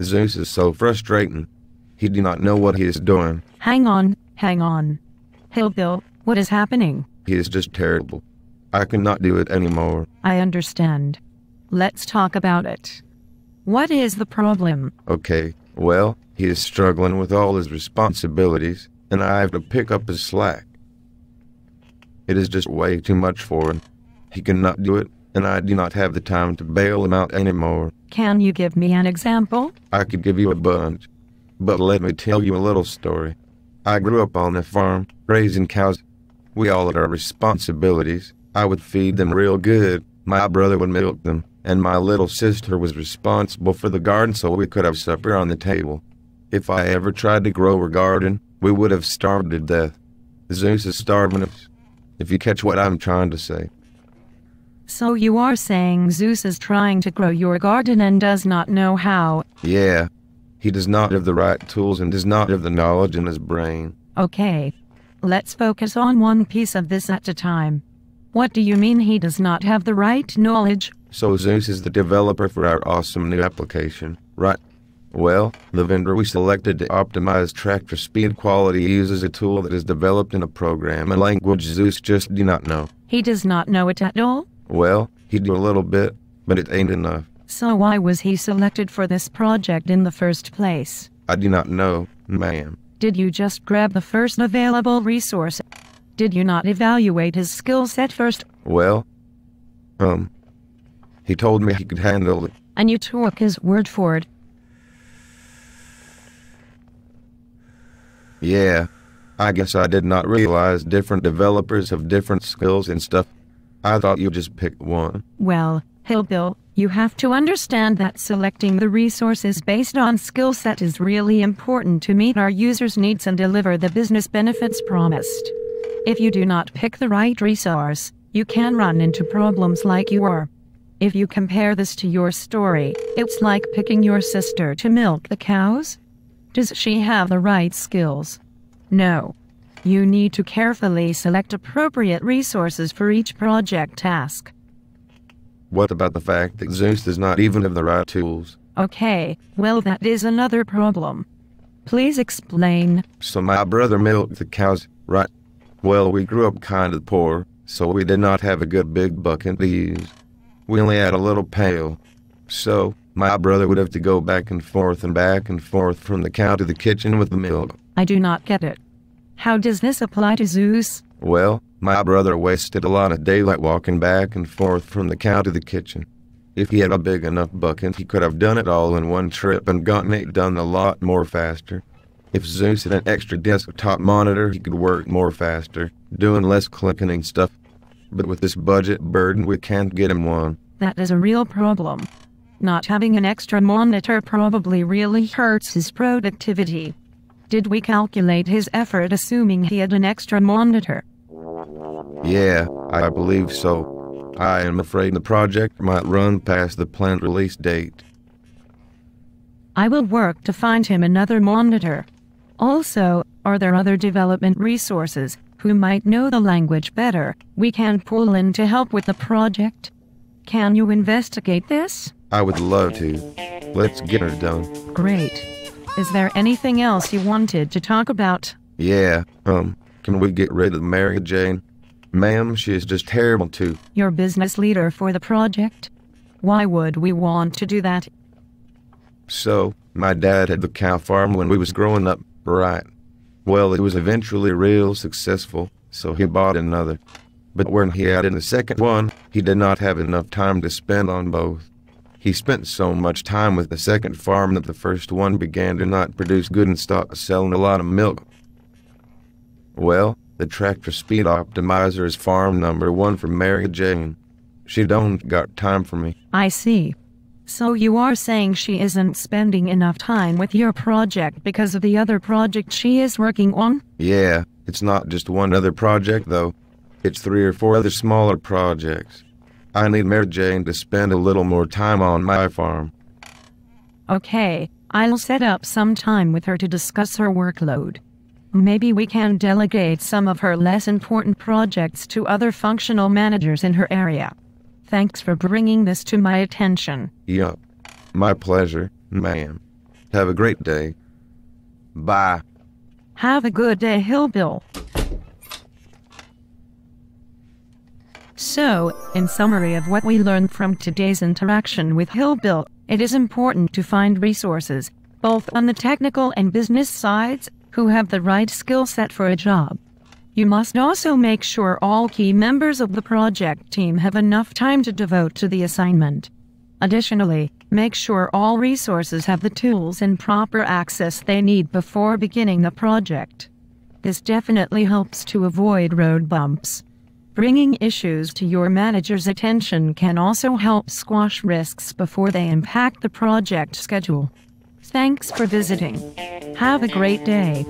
Zeus is so frustrating. He do not know what he is doing. Hang on. Hillbill, what is happening? He is just terrible. I cannot do it anymore. I understand. Let's talk about it. What is the problem? Okay, well, he is struggling with all his responsibilities, and I have to pick up his slack. It is just way too much for him. He cannot do it, and I do not have the time to bail him out anymore. Can you give me an example? I could give you a bunch, but let me tell you a little story. I grew up on a farm, raising cows. We all had our responsibilities. I would feed them real good, my brother would milk them, and my little sister was responsible for the garden so we could have supper on the table. If I ever tried to grow a garden, we would have starved to death. Zeus is starving us, if you catch what I'm trying to say. So you are saying Zeus is trying to grow your garden and does not know how? Yeah. He does not have the right tools and does not have the knowledge in his brain. Okay. Let's focus on one piece of this at a time. What do you mean he does not have the right knowledge? So Zeus is the developer for our awesome new application, right? Well, the vendor we selected to optimize tractor speed quality uses a tool that is developed in a program and language Zeus just do not know. He does not know it at all? Well, he do a little bit, but it ain't enough. So why was he selected for this project in the first place? I do not know, ma'am. Did you just grab the first available resource? Did you not evaluate his skill set first? Well, he told me he could handle it. And you took his word for it? Yeah, I guess I did not realize different developers have different skills and stuff. I thought you just picked one. Well, Hillbill, you have to understand that selecting the resources based on skill set is really important to meet our users' needs and deliver the business benefits promised. If you do not pick the right resource, you can run into problems like you are. If you compare this to your story, it's like picking your sister to milk the cows. Does she have the right skills? No. You need to carefully select appropriate resources for each project task. What about the fact that Zeus does not even have the right tools? Okay, well that is another problem. Please explain. So my brother milked the cows, right? Well, we grew up kind of poor, so we did not have a good big bucket to use. We only had a little pail. So, my brother would have to go back and forth from the cow to the kitchen with the milk. I do not get it. How does this apply to Zeus? Well, my brother wasted a lot of daylight walking back and forth from the cow to the kitchen. If he had a big enough bucket, he could have done it all in one trip and gotten it done a lot more faster. If Zeus had an extra desktop monitor, he could work more faster, doing less clicking and stuff. But with this budget burden, we can't get him one. That is a real problem. Not having an extra monitor probably really hurts his productivity. Did we calculate his effort assuming he had an extra monitor? Yeah, I believe so. I am afraid the project might run past the planned release date. I will work to find him another monitor. Also, are there other development resources who might know the language better we can pull in to help with the project? Can you investigate this? I would love to. Let's get her done. Great. Is there anything else you wanted to talk about? Yeah, can we get rid of Mary Jane? Ma'am, she is just terrible too. Your business leader for the project? Why would we want to do that? So, my dad had the cow farm when we was growing up, right? Well, it was eventually real successful, so he bought another. But when he added the second one, he did not have enough time to spend on both. He spent so much time with the second farm that the first one began to not produce good and stopped selling a lot of milk. Well, the tractor speed optimizer is farm number 1 for Mary Jane. She don't got time for me. I see. So you are saying she isn't spending enough time with your project because of the other project she is working on? Yeah, it's not just one other project though. It's 3 or 4 other smaller projects. I need Mary Jane to spend a little more time on my farm. Okay, I'll set up some time with her to discuss her workload. Maybe we can delegate some of her less important projects to other functional managers in her area. Thanks for bringing this to my attention. Yup. My pleasure, ma'am. Have a great day. Bye. Have a good day, Hillbill. So, in summary of what we learned from today's interaction with Hillbill, it is important to find resources, both on the technical and business sides, who have the right skill set for a job. You must also make sure all key members of the project team have enough time to devote to the assignment. Additionally, make sure all resources have the tools and proper access they need before beginning the project. This definitely helps to avoid road bumps. Bringing issues to your manager's attention can also help squash risks before they impact the project schedule. Thanks for visiting. Have a great day.